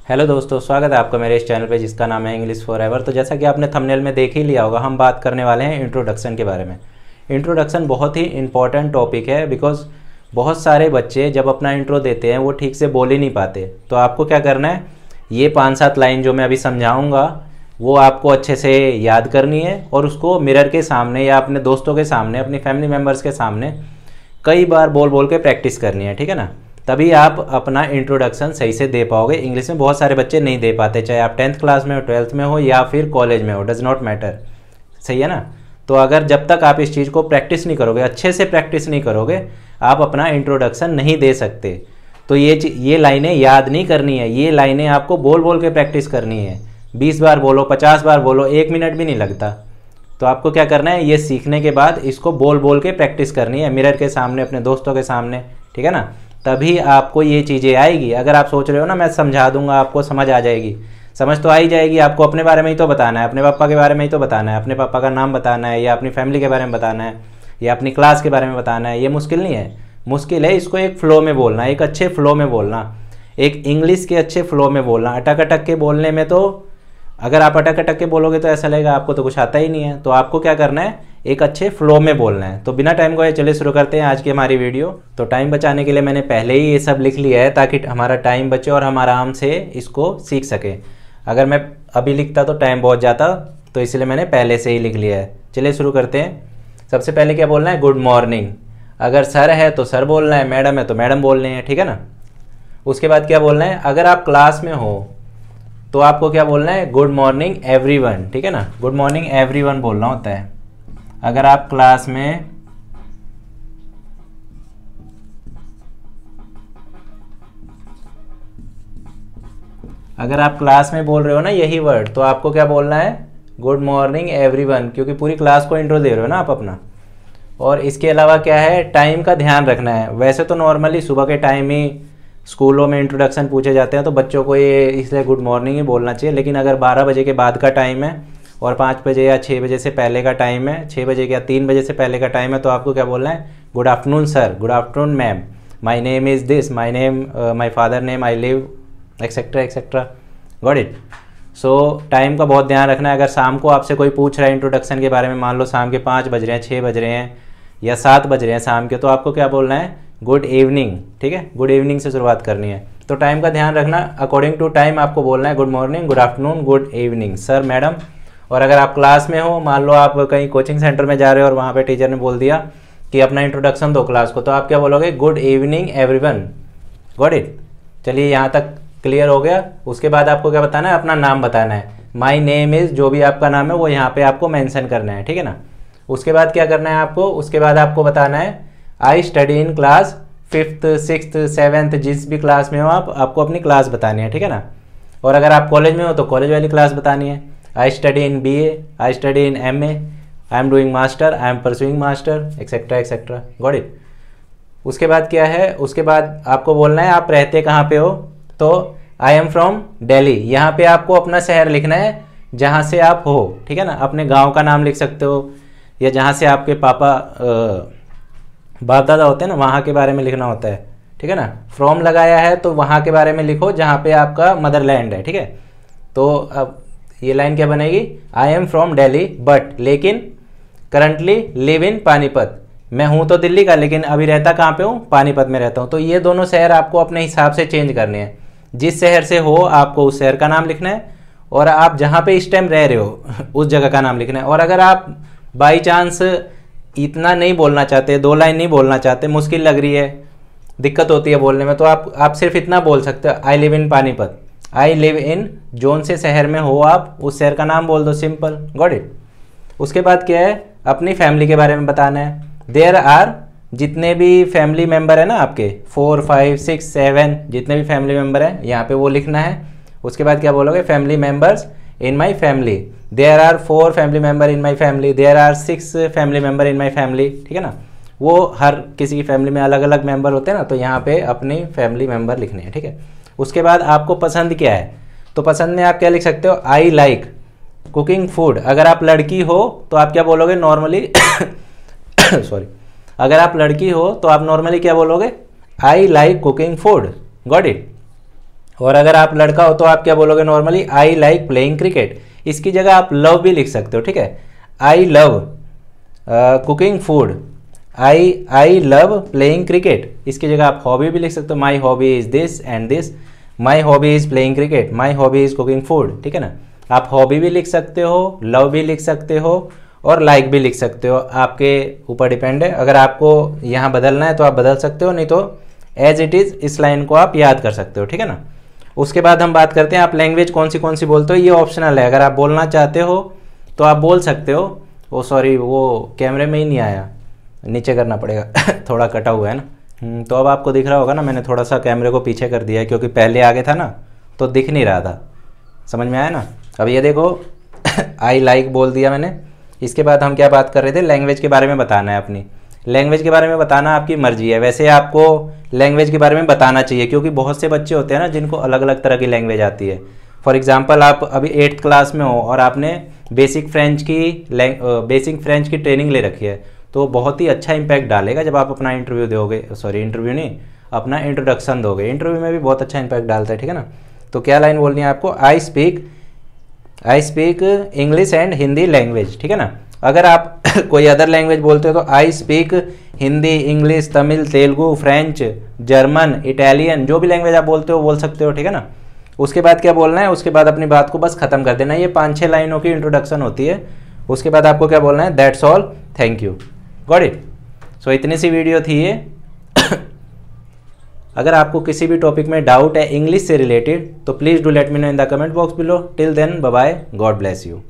Hello दोस्तों, स्वागत है आपका मेरे इस चैनल पे जिसका नाम है इंग्लिश फॉर एवर। तो जैसा कि आपने थंबनेल में देख ही लिया होगा, हम बात करने वाले हैं इंट्रोडक्शन के बारे में। इंट्रोडक्शन बहुत ही इंपॉर्टेंट टॉपिक है बिकॉज बहुत सारे बच्चे जब अपना इंट्रो देते हैं वो ठीक से बोल ही नहीं पाते। तो आपको क्या करना है, ये 5-7 लाइन जो मैं अभी समझाऊँगा वो आपको अच्छे से याद करनी है और उसको मिरर के सामने या अपने दोस्तों के सामने, अपनी फैमिली मेम्बर्स के सामने कई बार बोल बोल के प्रैक्टिस करनी है, ठीक है ना। तभी आप अपना इंट्रोडक्शन सही से दे पाओगे। इंग्लिश में बहुत सारे बच्चे नहीं दे पाते, चाहे आप 10th क्लास में हो, 12th में हो या फिर कॉलेज में हो, डज नॉट मैटर। सही है ना। तो अगर जब तक आप इस चीज़ को प्रैक्टिस नहीं करोगे, अच्छे से प्रैक्टिस नहीं करोगे, आप अपना इंट्रोडक्शन नहीं दे सकते। तो ये लाइनें याद नहीं करनी है, ये लाइनें आपको बोल बोल के प्रैक्टिस करनी है। 20 बार बोलो, 50 बार बोलो, 1 मिनट भी नहीं लगता। तो आपको क्या करना है, ये सीखने के बाद इसको बोल बोल के प्रैक्टिस करनी है मिरर के सामने, अपने दोस्तों के सामने, ठीक है ना। तभी आपको ये चीज़ें आएगी। अगर आप सोच रहे हो ना मैं समझा दूंगा आपको समझ आ जाएगी, समझ तो आ ही जाएगी। आपको अपने बारे में ही तो बताना है, अपने पापा के बारे में ही तो बताना है, अपने पापा का नाम बताना है या अपनी फैमिली के बारे में बताना है या अपनी क्लास के बारे में बताना है। ये मुश्किल नहीं है, मुश्किल है इसको एक फ़्लो में बोलना, एक अच्छे फ़्लो में बोलना, एक इंग्लिश के अच्छे फ़्लो में बोलना। अटक अटक के बोलने में तो अगर आप अटक अटक के बोलोगे तो ऐसा लगेगा आपको तो कुछ आता ही नहीं है। तो आपको क्या करना है, एक अच्छे फ्लो में बोलना है। तो बिना टाइम गवाए चलिए शुरू करते हैं आज की हमारी वीडियो। तो टाइम बचाने के लिए मैंने पहले ही ये सब लिख लिया है ताकि हमारा टाइम बचे और हम आराम से इसको सीख सकें। अगर मैं अभी लिखता तो टाइम बहुत जाता, तो इसलिए मैंने पहले से ही लिख लिया है। चलिए शुरू करते हैं। सबसे पहले क्या बोलना है, गुड मॉर्निंग। अगर सर है तो सर बोलना है, मैडम है तो मैडम बोलनी है, ठीक है ना। उसके बाद क्या बोलना है, अगर आप क्लास में हो तो आपको क्या बोलना है, गुड मॉर्निंग एवरीवन, ठीक है ना। गुड मॉर्निंग एवरीवन बोलना होता है। अगर आप क्लास में बोल रहे हो ना यही वर्ड, तो आपको क्या बोलना है, गुड मॉर्निंग एवरीवन, क्योंकि पूरी क्लास को इंट्रो दे रहे हो ना आप अपना। और इसके अलावा क्या है, टाइम का ध्यान रखना है। वैसे तो नॉर्मली सुबह के टाइम ही स्कूलों में इंट्रोडक्शन पूछे जाते हैं, तो बच्चों को ये इसलिए गुड मॉर्निंग ही बोलना चाहिए। लेकिन अगर 12 बजे के बाद का टाइम है और 5 बजे या 6 बजे से पहले का टाइम है, 6 बजे या 3 बजे से पहले का टाइम है, तो आपको क्या बोलना है, good afternoon sir, good afternoon ma'am, my name is this, my name, my father name, I live, etcetera etcetera. Got it. So time का बहुत ध्यान रखना है। अगर शाम को आपसे कोई पूछ रहा है इंट्रोडक्शन के बारे में, मान लो शाम के 5 बज रहे हैं, 6 बज रहे हैं या 7 बज रहे हैं शाम के, तो आपको क्या बोलना है, गुड इवनिंग, ठीक है। गुड इवनिंग से शुरुआत करनी है। तो टाइम का ध्यान रखना, अकॉर्डिंग टू टाइम आपको बोलना है good morning, good afternoon, good evening, sir, madam. और अगर आप क्लास में हो, मान लो आप कहीं कोचिंग सेंटर में जा रहे हो और वहाँ पे टीचर ने बोल दिया कि अपना इंट्रोडक्शन दो क्लास को, तो आप क्या बोलोगे, good evening everyone. Got it. चलिए यहाँ तक क्लियर हो गया। उसके बाद आपको क्या बताना है, अपना नाम बताना है। माई नेम इज़, जो भी आपका नाम है वो यहाँ पे आपको मेंशन करना है, ठीक है ना। उसके बाद क्या करना है आपको, उसके बाद आपको बताना है, I study in class 5th 6th 7th, जिस भी क्लास में हो आपको अपनी क्लास बतानी है, ठीक है ना। और अगर आप कॉलेज में हो तो कॉलेज वाली क्लास बतानी है। I study in BA, I study in MA, I am doing master, I am pursuing master, etcetera etcetera. Got it. उसके बाद क्या है, उसके बाद आपको बोलना है आप रहते कहाँ पे हो, तो आई एम फ्रॉम दिल्ली। यहाँ पे आपको अपना शहर लिखना है जहाँ से आप हो, ठीक है ना। अपने गाँव का नाम लिख सकते हो या जहाँ से आपके पापा बाप दादा होते हैं ना, वहाँ के बारे में लिखना होता है, ठीक है ना। फ्रॉम लगाया है तो वहाँ के बारे में लिखो जहाँ पे आपका मदरलैंड है, ठीक है। तो अब ये लाइन क्या बनेगी, I am from Delhi but, लेकिन करंटली लिव इन पानीपत। मैं हूँ तो दिल्ली का लेकिन अभी रहता कहाँ पे हूँ, पानीपत में रहता हूँ। तो ये दोनों शहर आपको अपने हिसाब से चेंज करने हैं। जिस शहर से हो आपको उस शहर का नाम लिखना है और आप जहाँ पे इस टाइम रह रहे हो उस जगह का नाम लिखना है। और अगर आप बाई चांस इतना नहीं बोलना चाहते, 2 लाइन नहीं बोलना चाहते, मुश्किल लग रही है, दिक्कत होती है बोलने में, तो आप सिर्फ इतना बोल सकते हो, I live in Panipat. I live in, zone से शहर में हो आप उस शहर का नाम बोल दो, सिंपल। Got it. उसके बाद क्या है, अपनी फैमिली के बारे में बताना है। देयर आर, जितने भी फैमिली मेम्बर है ना आपके, 4 5 6 7 जितने भी फैमिली मेम्बर हैं यहाँ पे वो लिखना है। उसके बाद क्या बोलोगे, family members in my family. There are 4 family member in my family, there are 6 family member in my family, ठीक है ना। वो हर किसी की फैमिली में अलग अलग मेंबर होते हैं ना, तो यहाँ पे अपनी फैमिली मेम्बर लिखने हैं, ठीक है। उसके बाद आपको पसंद क्या है, तो पसंद में आप क्या लिख सकते हो, आई लाइक कुकिंग फूड। अगर आप लड़की हो तो आप क्या बोलोगे नॉर्मली सॉरी, अगर आप लड़की हो तो आप नॉर्मली क्या बोलोगे, I like cooking food. Got it. और अगर आप लड़का हो तो आप क्या बोलोगे normally, I like playing cricket. इसकी जगह आप लव भी लिख सकते हो, ठीक है। I love cooking food, I love playing cricket. इसकी जगह आप हॉबी भी लिख सकते हो, my hobby is this and this, my hobby is playing cricket, my hobby is cooking food, ठीक है ना। आप हॉबी भी लिख सकते हो, लव भी लिख सकते हो और लाइक भी लिख सकते हो, आपके ऊपर डिपेंड है। अगर आपको यहाँ बदलना है तो आप बदल सकते हो, नहीं तो एज इट इज़ इस लाइन को आप याद कर सकते हो, ठीक है ना। उसके बाद हम बात करते हैं आप लैंग्वेज कौन सी बोलते हो। ये ऑप्शनल है, अगर आप बोलना चाहते हो तो आप बोल सकते हो। वो सॉरी, वो कैमरे में ही नहीं आया, नीचे करना पड़ेगा थोड़ा कटा हुआ है ना। तो अब आपको दिख रहा होगा ना, मैंने थोड़ा सा कैमरे को पीछे कर दिया है क्योंकि पहले आगे था ना तो दिख नहीं रहा था, समझ में आया ना। अब ये देखो आई लाइक बोल दिया मैंने। इसके बाद हम क्या बात कर रहे थे, लैंग्वेज के बारे में बताना है अपनी। लैंग्वेज के बारे में बताना आपकी मर्जी है, वैसे आपको लैंग्वेज के बारे में बताना चाहिए क्योंकि बहुत से बच्चे होते हैं ना जिनको अलग अलग तरह की लैंग्वेज आती है। फॉर एग्जांपल आप अभी 8th क्लास में हो और आपने बेसिक फ्रेंच की ट्रेनिंग ले रखी है, तो बहुत ही अच्छा इंपैक्ट डालेगा जब आप अपना इंटरव्यू दोगे, सॉरी इंटरव्यू नहीं, अपना इंट्रोडक्शन दोगे। इंटरव्यू में भी बहुत अच्छा इंपैक्ट डालता है, ठीक है ना। तो क्या लाइन बोलनी है आपको, I speak English and Hindi language, ठीक है ना। अगर आप कोई अदर लैंग्वेज बोलते हो तो I speak Hindi, English, Tamil, Telugu, French, German, Italian, जो भी लैंग्वेज आप बोलते हो बोल सकते हो, ठीक है ना। उसके बाद क्या बोलना है, उसके बाद अपनी बात को बस खत्म कर देना। ये 5-6 लाइनों की इंट्रोडक्शन होती है। उसके बाद आपको क्या बोलना है, that's all, thank you, got it. So इतनी सी वीडियो थी ये। अगर आपको किसी भी टॉपिक में डाउट है इंग्लिश से रिलेटेड तो please do let me know in the comment box below. Till then bye bye, God bless you.